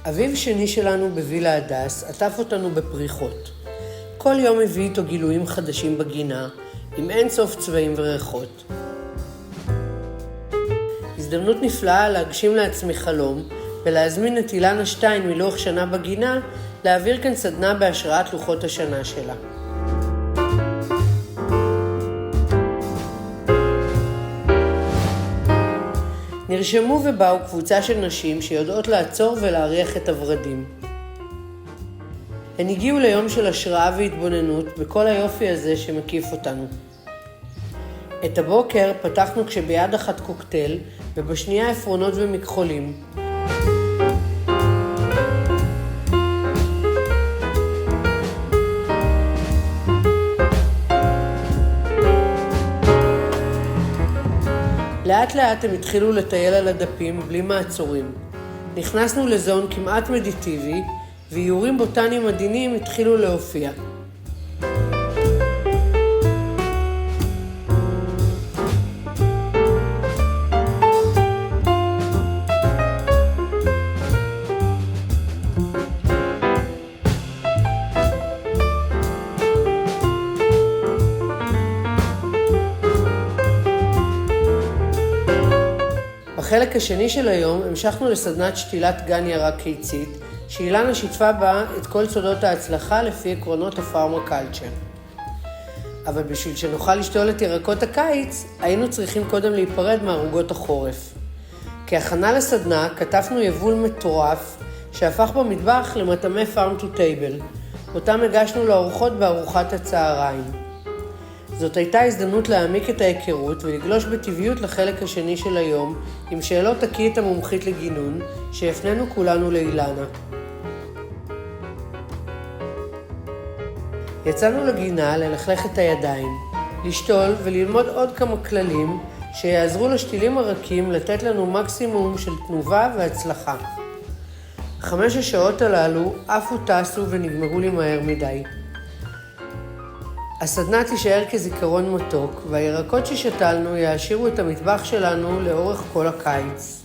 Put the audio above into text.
אביב שני שלנו בווילה הדס עטף אותנו בפריחות. כל יום הביא איתו גילויים חדשים בגינה, עם אין סוף צבעים וריחות. הזדמנות נפלאה להגשים לעצמי חלום, ולהזמין את אילנה שטיין מלוח שנה בגינה, להעביר כאן סדנה בהשראת לוחות השנה שלה. נרשמו ובאו קבוצה של נשים שיודעות לעצור ולהריח את הורדים. הן הגיעו ליום של השראה והתבוננות בכל היופי הזה שמקיף אותנו. את הבוקר פתחנו כשביד אחת קוקטייל ובשנייה עפרונות ומכחולים. לאט לאט הם התחילו לטייל על הדפים בלי מעצורים. נכנסנו לזון כמעט מדיטיבי, ואיורים בוטניים עדינים התחילו להופיע. בחלק השני של היום המשכנו לסדנת שתילת גן ירק קיצית, שאילנה שיתפה בה את כל סודות ההצלחה לפי עקרונות הפארמקולצ'ר. אבל בשביל שנוכל לשתול את ירקות הקיץ, היינו צריכים קודם להיפרד מערוגות החורף. כהכנה לסדנה כתבנו יבול מטורף שהפך במטבח למטעמי פארם טו טייבל, אותם הגשנו לארוחות בארוחת הצהריים. זאת הייתה הזדמנות להעמיק את ההיכרות ולגלוש בטבעיות לחלק השני של היום, עם שאלות תקית המומחית לגינון, שהפנינו כולנו לאילנה. יצאנו לגינה ללכלך את הידיים, לשתול וללמוד עוד כמה כללים שיעזרו לשתילים הרכים לתת לנו מקסימום של תנובה והצלחה. 5 השעות הללו עפו טסו ונגמרו לי מהר מדי. הסדנה תישאר כזיכרון מתוק, והירקות ששתלנו יעשירו את המטבח שלנו לאורך כל הקיץ.